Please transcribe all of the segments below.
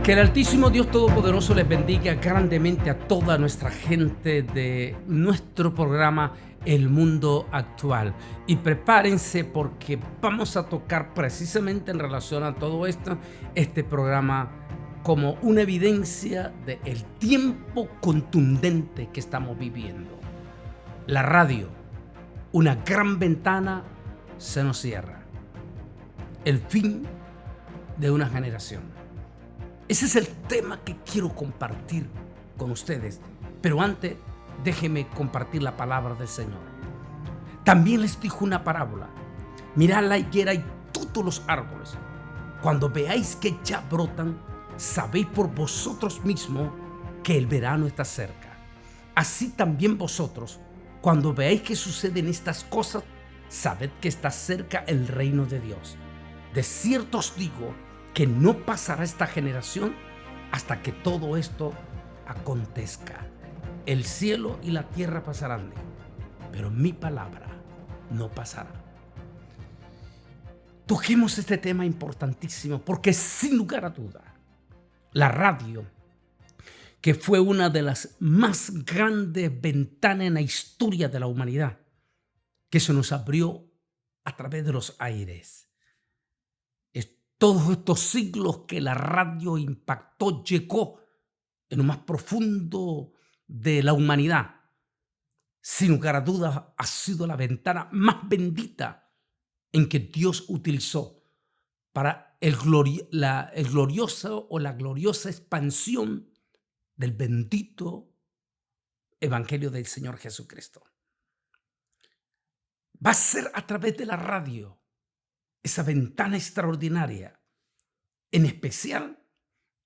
Que el Altísimo Dios Todopoderoso les bendiga grandemente a toda nuestra gente de nuestro programa El Mundo Actual. Y prepárense porque vamos a tocar precisamente en relación a todo esto, este programa como una evidencia del tiempo contundente que estamos viviendo. La radio, una gran ventana, se nos cierra. El fin de una generación. Ese es el tema que quiero compartir con ustedes. Pero antes, déjenme compartir la palabra del Señor. También les dijo una parábola. Mirad la higuera y todos los árboles. Cuando veáis que ya brotan, sabéis por vosotros mismos que el verano está cerca. Así también vosotros, cuando veáis que suceden estas cosas, sabed que está cerca el reino de Dios. De cierto os digo que no pasará esta generación hasta que todo esto acontezca. El cielo y la tierra pasarán, pero mi palabra no pasará. Toquemos este tema importantísimo porque sin lugar a duda, la radio, que fue una de las más grandes ventanas en la historia de la humanidad, que se nos abrió a través de los aires. Todos estos siglos que la radio impactó, llegó en lo más profundo de la humanidad. Sin lugar a dudas, ha sido la ventana más bendita en que Dios utilizó para la gloriosa expansión del bendito Evangelio del Señor Jesucristo. Va a ser a través de la radio, esa ventana extraordinaria, en especial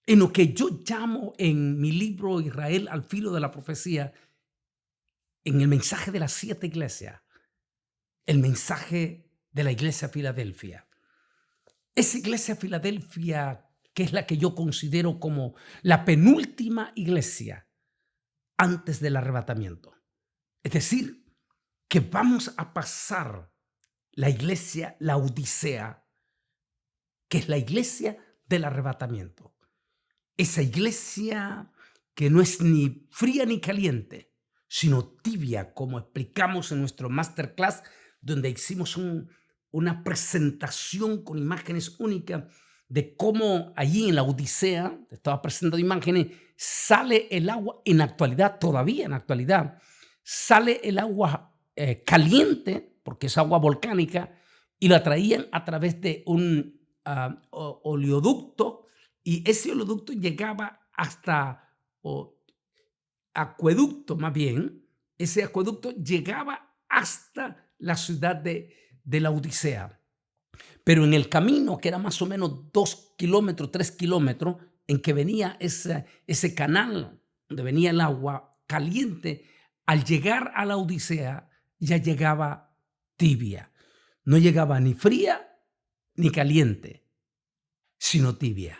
en lo que yo llamo en mi libro Israel al filo de la profecía, en el mensaje de las 7 iglesias, el mensaje de la iglesia Filadelfia. Esa iglesia Filadelfia, que es la que yo considero como la penúltima iglesia antes del arrebatamiento. Es decir, que vamos a pasar la iglesia Laodicea, que es la iglesia del arrebatamiento. Esa iglesia que no es ni fría ni caliente, sino tibia, como explicamos en nuestro masterclass, donde hicimos una presentación con imágenes únicas de cómo allí en la Odisea, estaba presentando imágenes, sale el agua en la actualidad, todavía en la actualidad, sale el agua caliente, porque es agua volcánica, y la traían a través de un oleoducto, y ese oleoducto llegaba hasta acueducto, más bien, ese acueducto llegaba hasta la ciudad de la Odisea. Pero en el camino, que era más o menos 2 kilómetros, 3 kilómetros, en que venía ese canal donde venía el agua caliente, al llegar a la Odisea ya llegaba tibia. No llegaba ni fría ni caliente, sino tibia.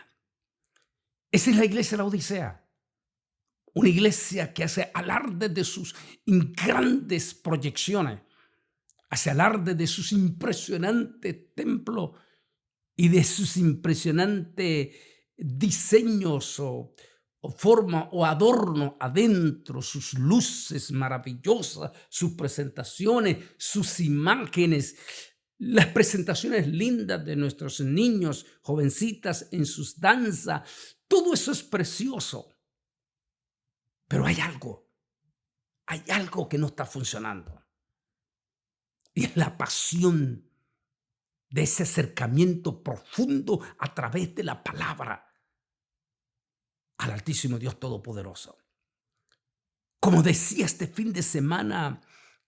Esa es la iglesia de la Odisea. Una iglesia que hace alarde de sus grandes proyecciones, hace alarde de sus impresionantes templos y de sus impresionantes diseños o forma o adorno adentro, sus luces maravillosas, sus presentaciones, sus imágenes, las presentaciones lindas de nuestros niños, jovencitas en sus danzas. Todo eso es precioso. Pero hay algo que no está funcionando. Y es la pasión de ese acercamiento profundo a través de la palabra al Altísimo Dios Todopoderoso. Como decía este fin de semana,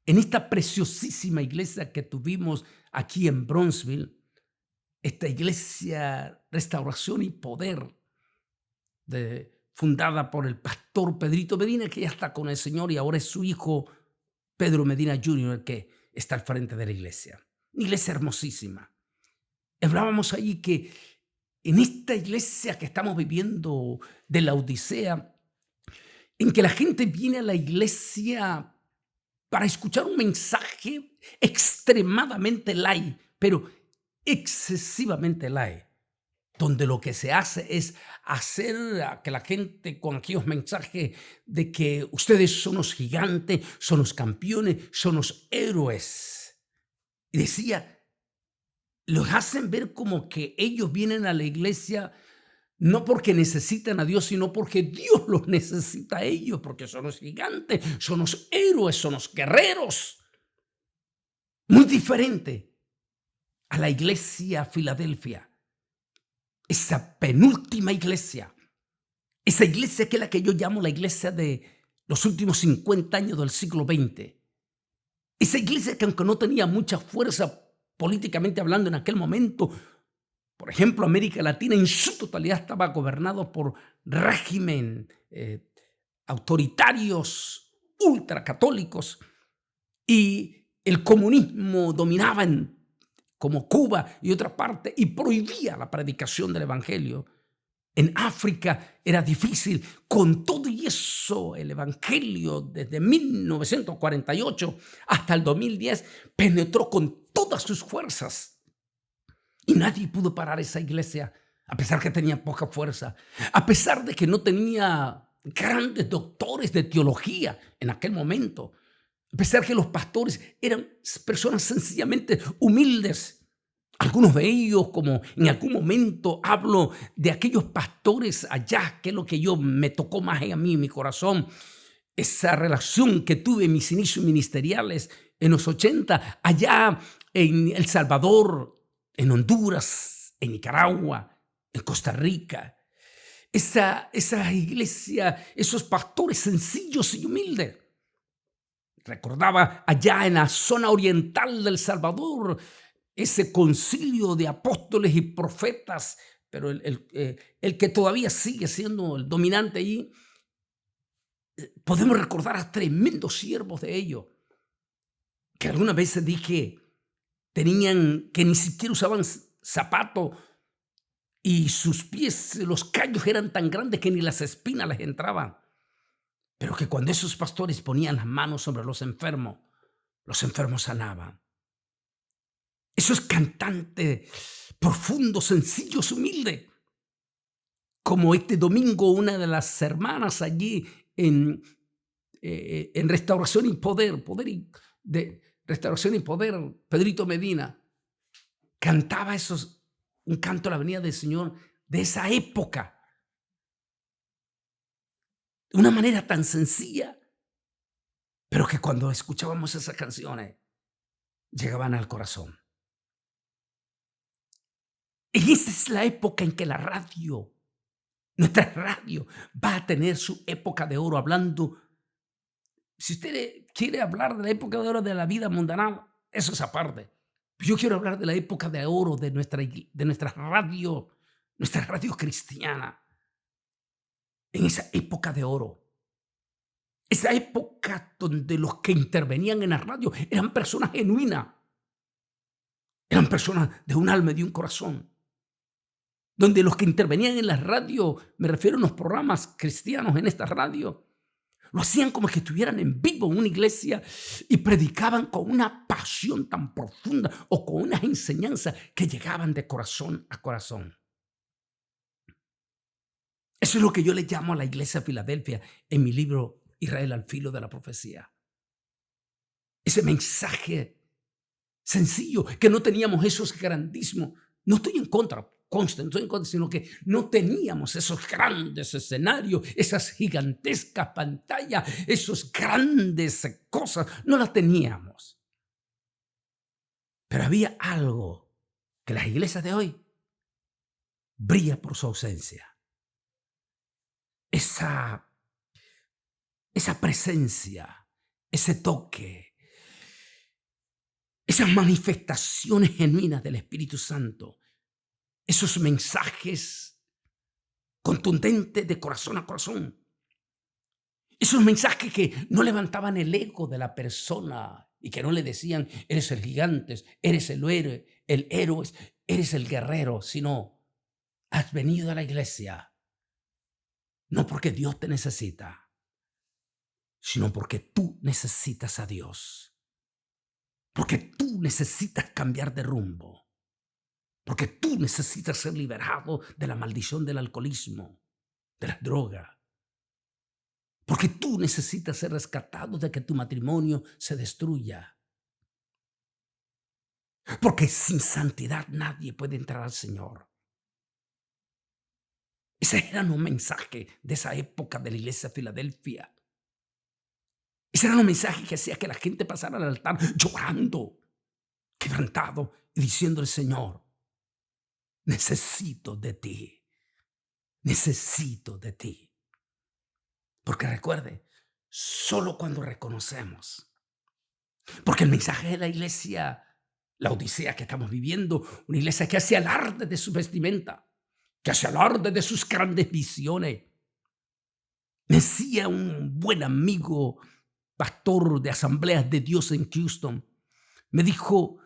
en esta preciosísima iglesia que tuvimos aquí en Bronzeville, esta iglesia Restauración y Poder, fundada por el pastor Pedrito Medina, que ya está con el Señor, y ahora es su hijo Pedro Medina Jr. el que está al frente de la iglesia. Una iglesia hermosísima. Hablábamos ahí que en esta iglesia que estamos viviendo de la Odisea, en que la gente viene a la iglesia para escuchar un mensaje extremadamente light, pero excesivamente light, donde lo que se hace es hacer a que la gente con aquellos mensajes de que ustedes son los gigantes, son los campeones, son los héroes. Y decía, los hacen ver como que ellos vienen a la iglesia no porque necesitan a Dios, sino porque Dios los necesita a ellos, porque son los gigantes, son los héroes, son los guerreros. Muy diferente a la iglesia Filadelfia, esa penúltima iglesia, esa iglesia que es la que yo llamo la iglesia de los últimos 50 años del siglo XX. Esa iglesia que aunque no tenía mucha fuerza políticamente hablando en aquel momento, por ejemplo, América Latina en su totalidad estaba gobernado por régimen autoritarios, ultracatólicos, y el comunismo dominaba como Cuba y otra parte y prohibía la predicación del evangelio. En África era difícil. Con todo y eso, el evangelio desde 1948 hasta el 2010 penetró con todas sus fuerzas. Y nadie pudo parar esa iglesia, a pesar que tenía poca fuerza, a pesar de que no tenía grandes doctores de teología en aquel momento, a pesar que los pastores eran personas sencillamente humildes. Algunos de ellos, como en algún momento hablo de aquellos pastores allá, que es lo que me tocó más a mí en mi corazón, esa relación que tuve en mis inicios ministeriales en los 80, allá en El Salvador, en Honduras, en Nicaragua, en Costa Rica. Esa iglesia, esos pastores sencillos y humildes. Recordaba allá en la zona oriental del Salvador, ese concilio de apóstoles y profetas, pero el que todavía sigue siendo el dominante allí. Podemos recordar a tremendos siervos de ellos, que algunas veces dije tenían, que ni siquiera usaban zapato y sus pies, los callos eran tan grandes que ni las espinas les entraban. Pero que cuando esos pastores ponían las manos sobre los enfermos sanaban. Esos cantantes profundos, sencillos, humildes. Como este domingo una de las hermanas allí en Restauración y Poder, Restauración y Poder, Pedrito Medina, cantaba un canto a la venida del Señor de esa época. De una manera tan sencilla, pero que cuando escuchábamos esas canciones, llegaban al corazón. Y esa es la época en que la radio, nuestra radio, va a tener su época de oro, hablando. Si usted quiere hablar de la época de oro de la vida mundanal, eso es aparte. Yo quiero hablar de la época de oro de nuestra radio cristiana. En esa época de oro. Esa época donde los que intervenían en la radio eran personas genuinas. Eran personas de un alma y de un corazón. Donde los que intervenían en la radio, me refiero a los programas cristianos en esta radio, lo hacían como que estuvieran en vivo en una iglesia y predicaban con una pasión tan profunda o con unas enseñanzas que llegaban de corazón a corazón. Eso es lo que yo le llamo a la iglesia de Filadelfia en mi libro Israel al filo de la profecía. Ese mensaje sencillo, que no teníamos esos grandísimos. No estoy en contra, conste, no estoy en contra, sino que no teníamos esos grandes escenarios, esas gigantescas pantallas, esos grandes cosas, no las teníamos. Pero había algo que las iglesias de hoy brilla por su ausencia. Esa presencia, ese toque, esas manifestaciones genuinas del Espíritu Santo, esos mensajes contundentes de corazón a corazón, esos mensajes que no levantaban el ego de la persona y que no le decían, eres el gigante, eres el héroe, eres el guerrero, sino has venido a la iglesia no porque Dios te necesita, sino porque tú necesitas a Dios. Porque tú necesitas cambiar de rumbo. Porque tú necesitas ser liberado de la maldición del alcoholismo, de la droga. Porque tú necesitas ser rescatado de que tu matrimonio se destruya. Porque sin santidad nadie puede entrar al Señor. Ese era un mensaje de esa época de la iglesia de Filadelfia. Ese era un mensaje que hacía que la gente pasara al altar llorando, quebrantado y diciendo al Señor: necesito de ti, necesito de ti. Porque recuerde, solo cuando reconocemos, porque el mensaje de la iglesia, la odisea que estamos viviendo, una iglesia que hace alarde de su vestimenta, que hace alarde de sus grandes visiones. Me decía un buen amigo, pastor de Asambleas de Dios en Houston, me dijo,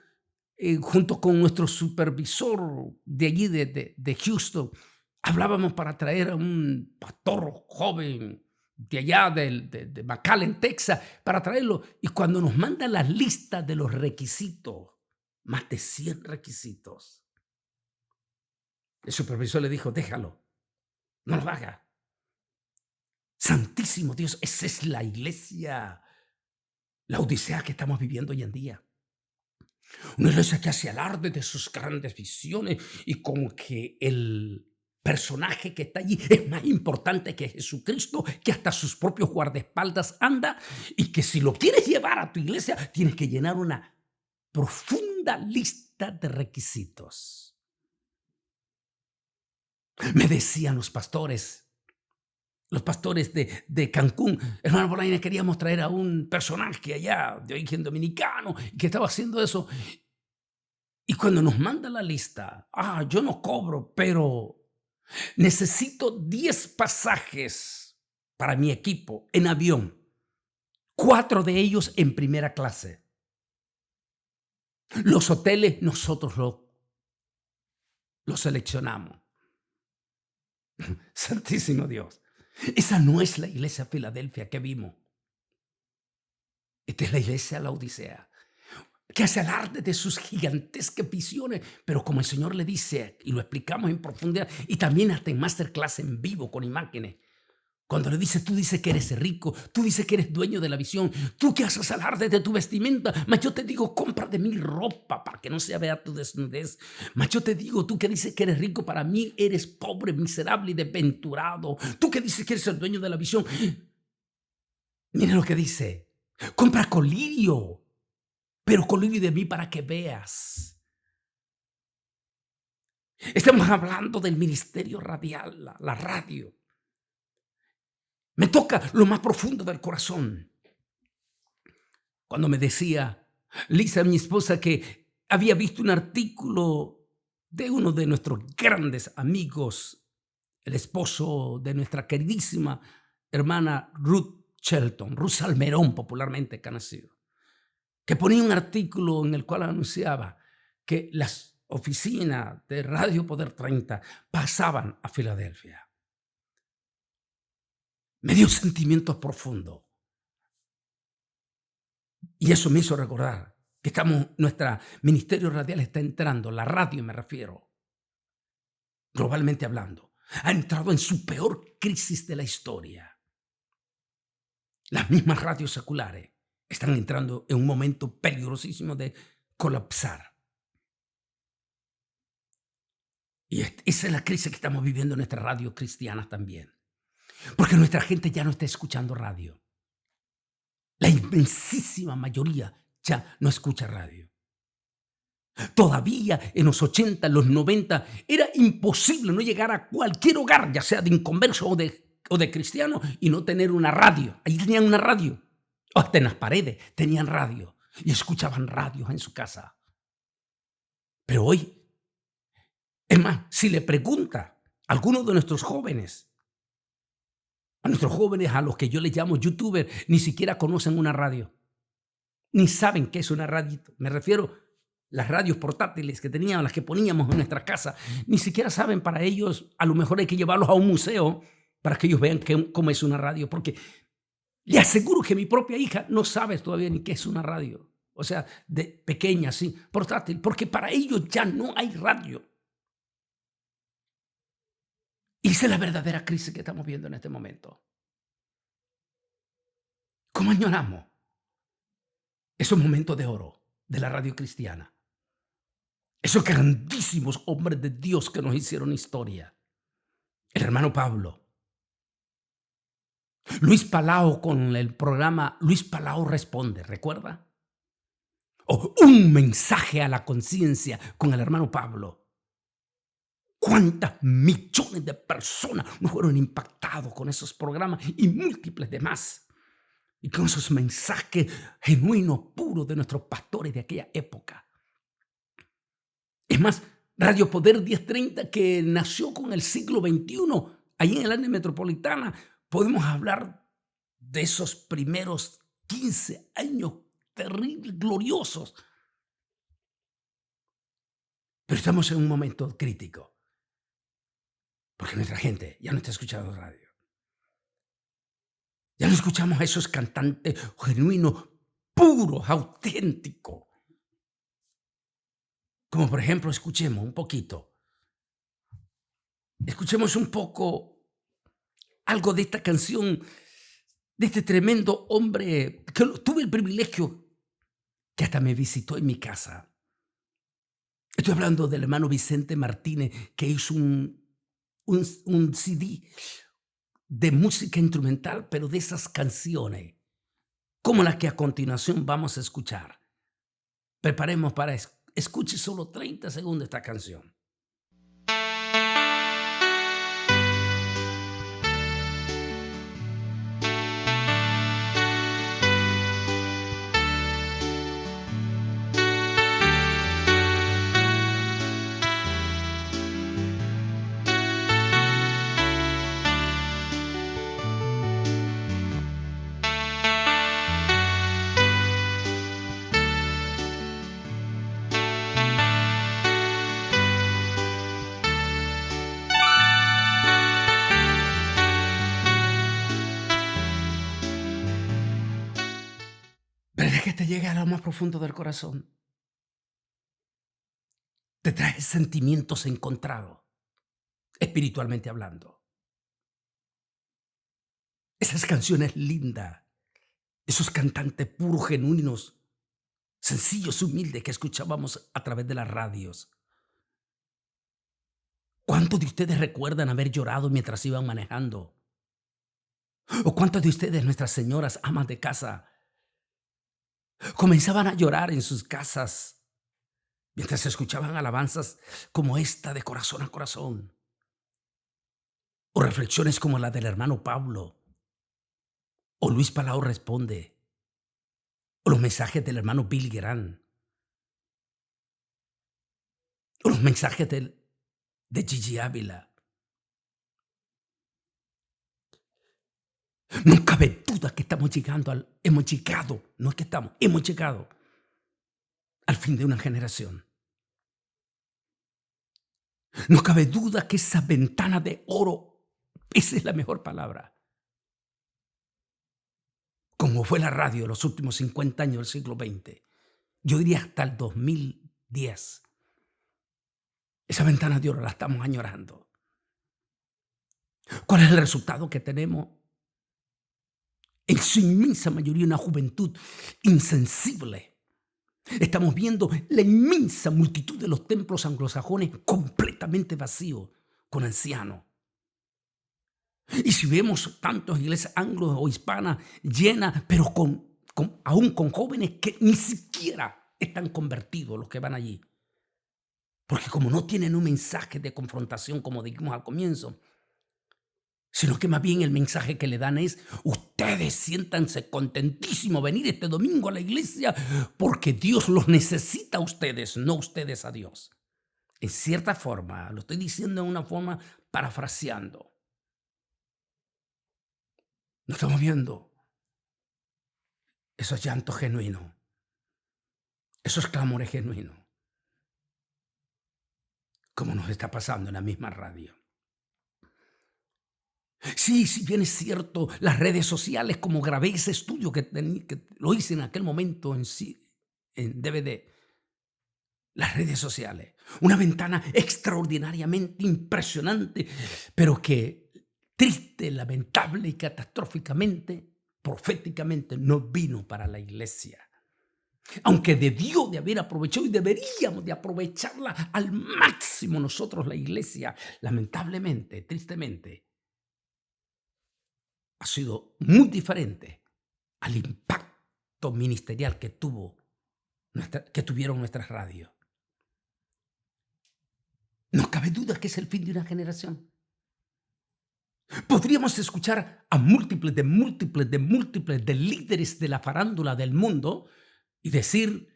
junto con nuestro supervisor de allí de Houston, hablábamos para traer a un pastor joven de allá de McAllen, Texas, para traerlo. Y cuando nos manda la lista de los requisitos, más de 100 requisitos, el supervisor le dijo: déjalo, no lo haga. Santísimo Dios, esa es la iglesia, la odisea que estamos viviendo hoy en día. Una iglesia que hace alarde de sus grandes visiones y como que el personaje que está allí es más importante que Jesucristo, que hasta sus propios guardaespaldas anda, y que si lo quieres llevar a tu iglesia tienes que llenar una profunda lista de requisitos. Me decían los pastores de Cancún: hermano Bolaños, queríamos traer a un personaje allá de origen dominicano que estaba haciendo eso. Y cuando nos manda la lista, yo no cobro, pero necesito 10 pasajes para mi equipo en avión, 4 de ellos en primera clase. Los hoteles nosotros los seleccionamos. Santísimo Dios. Esa no es la iglesia Filadelfia que vimos. Esta es la iglesia Laodicea, que hace alarde de sus gigantescas visiones, pero como el Señor le dice, y lo explicamos en profundidad, y también hasta en masterclass en vivo con imágenes, cuando le dice: tú dices que eres rico, tú dices que eres dueño de la visión, tú que haces alarde de tu vestimenta, mas yo te digo, compra de mi ropa para que no se vea tu desnudez. Mas yo te digo, tú que dices que eres rico, para mí eres pobre, miserable y desventurado. Tú que dices que eres el dueño de la visión, mire lo que dice: compra colirio, pero colirio de mí para que veas. Estamos hablando del ministerio radial, la radio. Me toca lo más profundo del corazón. Cuando me decía Lisa, mi esposa, que había visto un artículo de uno de nuestros grandes amigos, el esposo de nuestra queridísima hermana Ruth Shelton, Ruth Salmerón popularmente conocido, que ponía un artículo en el cual anunciaba que las oficinas de Radio Poder 30 pasaban a Filadelfia. Me dio sentimientos profundos. Y eso me hizo recordar que nuestro ministerio radial está entrando, la radio me refiero, globalmente hablando, ha entrado en su peor crisis de la historia. Las mismas radios seculares están entrando en un momento peligrosísimo de colapsar. Y esa es la crisis que estamos viviendo en nuestras radios cristianas también. Porque nuestra gente ya no está escuchando radio. La inmensísima mayoría ya no escucha radio. Todavía en los 80, en los 90, era imposible no llegar a cualquier hogar, ya sea de inconverso o de cristiano, y no tener una radio. Allí tenían una radio. O hasta en las paredes tenían radio. Y escuchaban radios en su casa. Pero hoy, es más, si le pregunta a alguno de nuestros jóvenes, a los que yo les llamo youtubers, ni siquiera conocen una radio. Ni saben qué es una radio. Me refiero a las radios portátiles que teníamos, las que poníamos en nuestra casa. Ni siquiera saben. Para ellos, a lo mejor hay que llevarlos a un museo para que ellos vean cómo es una radio. Porque le aseguro que mi propia hija no sabe todavía ni qué es una radio. o sea, de pequeña, sí, portátil, porque para ellos ya no hay radio. Y esa es la verdadera crisis que estamos viendo en este momento. ¿Cómo añoramos esos momentos de oro de la radio cristiana? Esos grandísimos hombres de Dios que nos hicieron historia. El hermano Pablo, Luis Palau con el programa Luis Palau Responde, ¿recuerda? O un mensaje a la conciencia con el hermano Pablo. ¿Cuántas millones de personas no fueron impactados con esos programas y múltiples demás? Y con esos mensajes genuinos, puros de nuestros pastores de aquella época. Es más, Radio Poder 1030, que nació con el siglo XXI, ahí en el área metropolitana, podemos hablar de esos primeros 15 años terribles, gloriosos. Pero estamos en un momento crítico, porque nuestra gente ya no está escuchando radio. Ya no escuchamos a esos cantantes genuinos, puros, auténticos. Como por ejemplo, escuchemos un poco algo de esta canción, de este tremendo hombre que tuve el privilegio que hasta me visitó en mi casa. Estoy hablando del hermano Vicente Martínez, que hizo un CD de música instrumental, pero de esas canciones, como las que a continuación vamos a escuchar. Preparemos para escuche solo 30 segundos esta canción. ¿Verdad que te llega a lo más profundo del corazón? Te trae sentimientos encontrados, espiritualmente hablando. Esas canciones lindas, esos cantantes puros, genuinos, sencillos, humildes que escuchábamos a través de las radios. ¿Cuántos de ustedes recuerdan haber llorado mientras iban manejando? ¿O cuántos de ustedes, nuestras señoras amas de casa, comenzaban a llorar en sus casas mientras escuchaban alabanzas como esta de corazón a corazón? O reflexiones como la del hermano Pablo, o Luis Palau Responde, o los mensajes del hermano Billy Graham, o los mensajes de Gigi Ávila. No cabe duda que hemos llegado al fin de una generación. No cabe duda que esa ventana de oro, esa es la mejor palabra, como fue la radio en los últimos 50 años del siglo XX, yo diría hasta el 2010. Esa ventana de oro la estamos añorando. ¿Cuál es el resultado que tenemos? En su inmensa mayoría una juventud insensible. Estamos viendo la inmensa multitud de los templos anglosajones completamente vacíos, con ancianos. Y si vemos tantas iglesias anglo o hispanas llenas, pero aún con jóvenes que ni siquiera están convertidos los que van allí. Porque como no tienen un mensaje de confrontación, como dijimos al comienzo, sino que más bien el mensaje que le dan es: ustedes siéntanse contentísimos venir este domingo a la iglesia porque Dios los necesita a ustedes, no ustedes a Dios. En cierta forma, lo estoy diciendo de una forma parafraseando. No estamos viendo esos llantos genuinos, esos clamores genuinos, como nos está pasando en la misma radio. Sí, si bien es cierto, las redes sociales, como grabé ese estudio que lo hice en aquel momento en DVD. Las redes sociales, una ventana extraordinariamente impresionante, pero que triste, lamentable y catastróficamente, proféticamente, no vino para la iglesia. Aunque debió de haber aprovechado y deberíamos de aprovecharla al máximo nosotros la iglesia, lamentablemente, tristemente, ha sido muy diferente al impacto ministerial que tuvieron nuestras radios. No cabe duda que es el fin de una generación. Podríamos escuchar a múltiples de líderes de la farándula del mundo y decir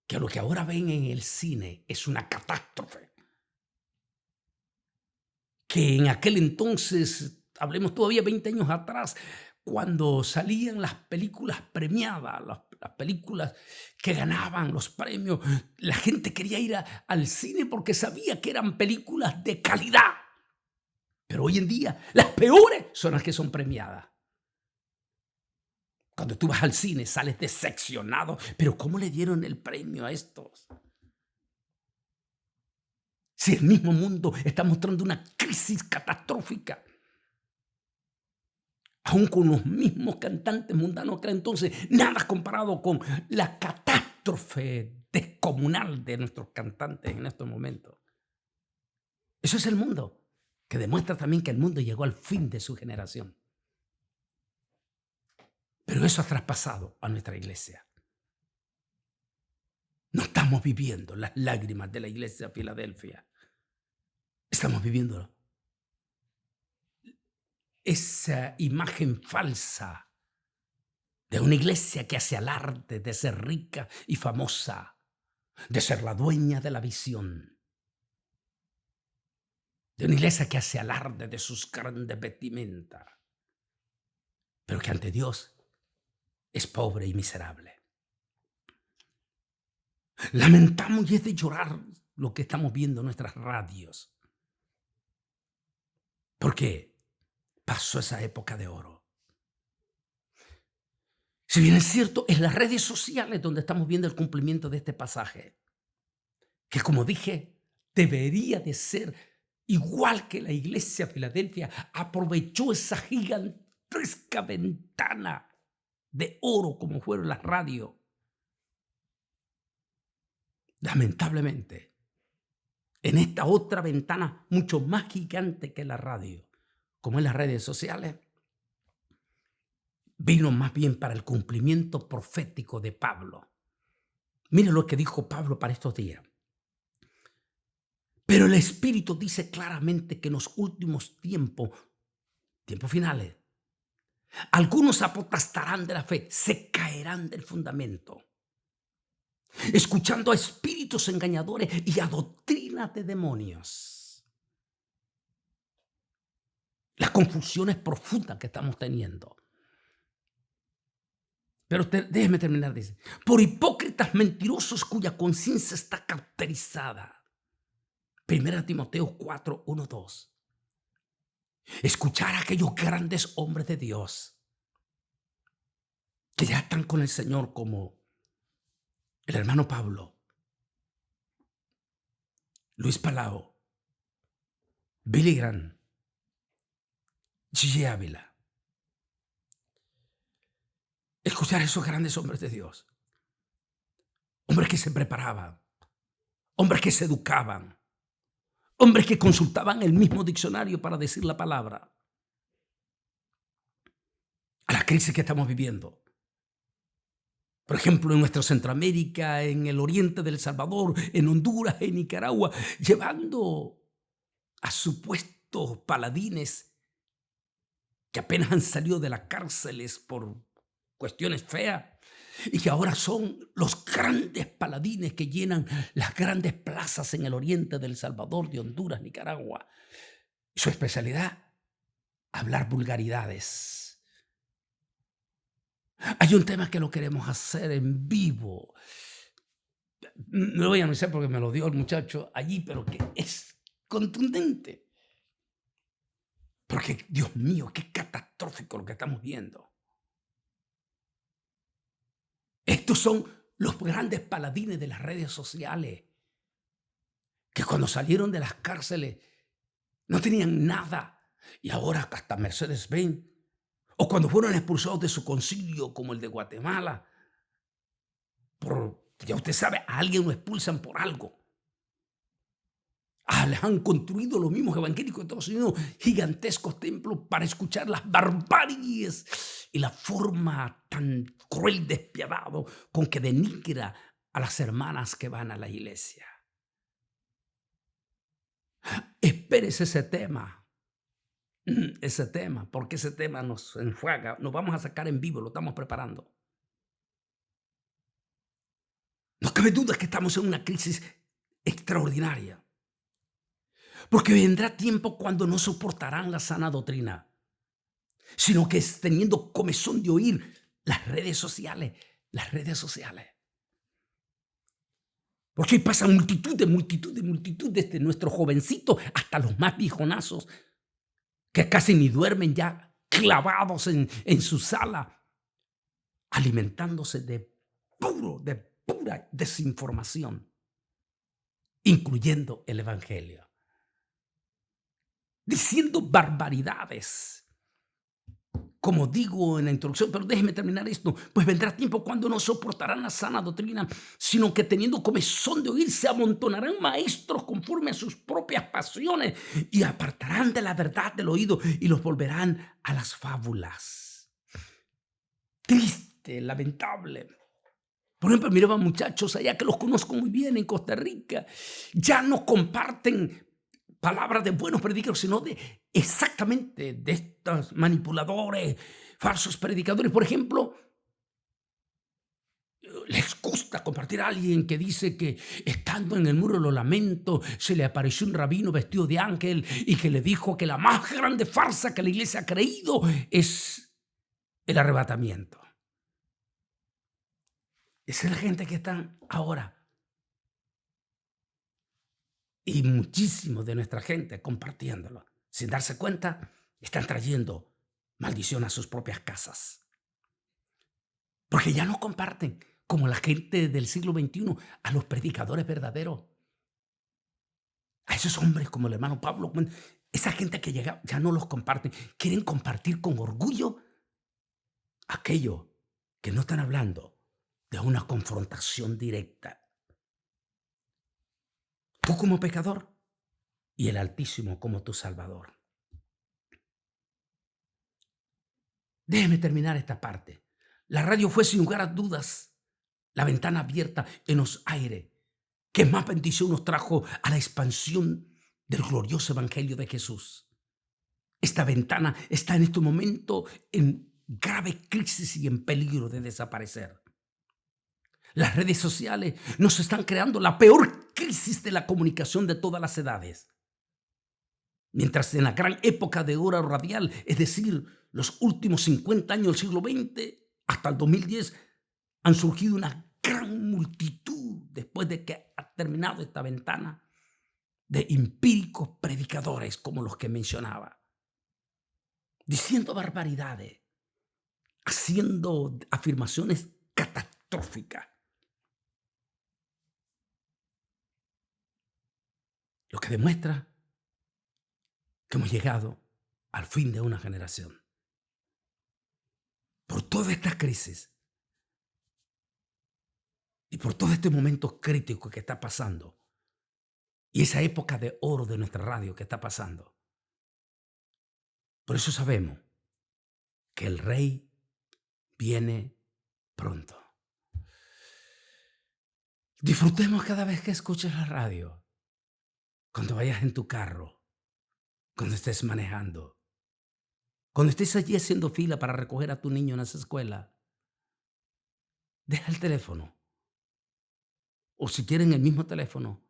que lo que ahora ven en el cine es una catástrofe. Que en aquel entonces, hablemos todavía 20 años atrás, cuando salían las películas premiadas, las películas que ganaban los premios, la gente quería ir al cine porque sabía que eran películas de calidad. Pero hoy en día, las peores son las que son premiadas. Cuando tú vas al cine, sales decepcionado. Pero ¿cómo le dieron el premio a estos? Si el mismo mundo está mostrando una crisis catastrófica. Aún con los mismos cantantes mundanos que entonces, nada comparado con la catástrofe descomunal de nuestros cantantes en estos momentos. Eso es el mundo, que demuestra también que el mundo llegó al fin de su generación. Pero eso ha traspasado a nuestra iglesia. No estamos viviendo las lágrimas de la iglesia de Filadelfia. Estamos viviendo esa imagen falsa de una iglesia que hace alarde de ser rica y famosa, de ser la dueña de la visión, de una iglesia que hace alarde de sus grandes vestimentas, pero que ante Dios es pobre y miserable. Lamentamos y es de llorar lo que estamos viendo en nuestras radios, porque pasó esa época de oro. Si bien es cierto, es las redes sociales donde estamos viendo el cumplimiento de este pasaje, que como dije, debería de ser igual que la iglesia de Filadelfia aprovechó esa gigantesca ventana de oro como fueron las radios. Lamentablemente, en esta otra ventana mucho más gigante que la radio, como en las redes sociales, vino más bien para el cumplimiento profético de Pablo. Mire lo que dijo Pablo para estos días. Pero el Espíritu dice claramente que en los últimos tiempos finales, algunos apostarán de la fe, se caerán del fundamento, escuchando a espíritus engañadores y a doctrinas de demonios. La confusión es profunda que estamos teniendo. Pero déjeme terminar, dice. Por hipócritas mentirosos cuya conciencia está cauterizada. 1 Timoteo 4, 1, 2. Escuchar a aquellos grandes hombres de Dios que ya están con el Señor, como el hermano Pablo, Luis Palau, Billy Graham, Gigi Ávila. Escuchar a esos grandes hombres de Dios. Hombres que se preparaban, hombres que se educaban, hombres que consultaban el mismo diccionario para decir la palabra. A la crisis que estamos viviendo. Por ejemplo, en nuestra Centroamérica, en el oriente del Salvador, en Honduras, en Nicaragua, llevando a supuestos paladines que apenas han salido de las cárceles por cuestiones feas y que ahora son los grandes paladines que llenan las grandes plazas en el oriente del Salvador, de Honduras, Nicaragua. Su especialidad, hablar vulgaridades. Hay un tema que lo queremos hacer en vivo. No lo voy a anunciar porque me lo dio el muchacho allí, pero que es contundente. Porque, Dios mío, qué catastrófico lo que estamos viendo. Estos son los grandes paladines de las redes sociales, que cuando salieron de las cárceles no tenían nada y ahora hasta Mercedes-Benz, o cuando fueron expulsados de su concilio como el de Guatemala, ya usted sabe, a alguien lo expulsan por algo. Les han construido los mismos evangélicos de Estados Unidos gigantescos templos para escuchar las barbaries y la forma tan cruel, despiadado con que denigra a las hermanas que van a la iglesia. Espérese ese tema, porque ese tema nos enjuaga, nos vamos a sacar en vivo, lo estamos preparando. No cabe duda que estamos en una crisis extraordinaria, porque vendrá tiempo cuando no soportarán la sana doctrina, sino que es teniendo comezón de oír las redes sociales. Porque ahí pasan multitud desde nuestros jovencitos hasta los más viejonazos, que casi ni duermen ya, clavados en su sala, alimentándose de pura desinformación, incluyendo el evangelio, diciendo barbaridades. Como digo en la introducción, pero déjeme terminar esto, pues vendrá tiempo cuando no soportarán la sana doctrina, sino que teniendo comezón de oír se amontonarán maestros conforme a sus propias pasiones y apartarán de la verdad del oído y los volverán a las fábulas. Triste, lamentable. Por ejemplo, miraba muchachos allá que los conozco muy bien en Costa Rica, ya no comparten palabras de buenos predicadores, sino de exactamente de estos manipuladores, falsos predicadores. Por ejemplo, les gusta compartir a alguien que dice que estando en el muro de los lamentos se le apareció un rabino vestido de ángel y que le dijo que la más grande farsa que la iglesia ha creído es el arrebatamiento. Esa es la gente que están ahora. Y muchísimos de nuestra gente compartiéndolo. Sin darse cuenta, están trayendo maldición a sus propias casas. Porque ya no comparten, como la gente del siglo XXI, a los predicadores verdaderos. A esos hombres como el hermano Pablo, esa gente que llega, ya no los comparten. Quieren compartir con orgullo aquello que no están hablando de una confrontación directa. Tú como pecador y el Altísimo como tu Salvador. Déjeme terminar esta parte. La radio fue sin lugar a dudas la ventana abierta en los aires que más bendición nos trajo a la expansión del glorioso evangelio de Jesús. Esta ventana está en este momento en grave crisis y en peligro de desaparecer. Las redes sociales nos están creando la peor crisis de la comunicación de todas las edades. Mientras en la gran época de oro radial, es decir, los últimos 50 años del siglo XX hasta el 2010, han surgido una gran multitud, después de que ha terminado esta ventana, de empíricos predicadores como los que mencionaba, diciendo barbaridades, haciendo afirmaciones catastróficas. Lo que demuestra que hemos llegado al fin de una generación. Por toda esta crisis y por todo este momento crítico que está pasando y esa época de oro de nuestra radio que está pasando. Por eso sabemos que el Rey viene pronto. Disfrutemos cada vez que escuches la radio. Cuando vayas en tu carro, cuando estés manejando, cuando estés allí haciendo fila para recoger a tu niño en esa escuela, deja el teléfono. O si quieren el mismo teléfono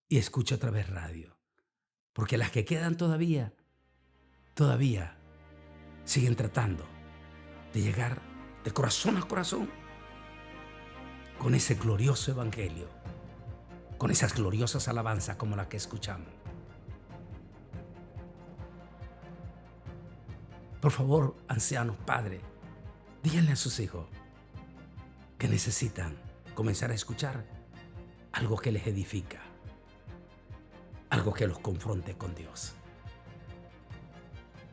y escucha otra vez radio. Porque las que quedan todavía siguen tratando de llegar de corazón a corazón con ese glorioso evangelio, con esas gloriosas alabanzas como la que escuchamos. Por favor, ancianos, padres, díganle a sus hijos que necesitan comenzar a escuchar algo que les edifica, algo que los confronte con Dios.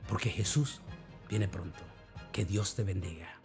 Porque Jesús viene pronto. Que Dios te bendiga.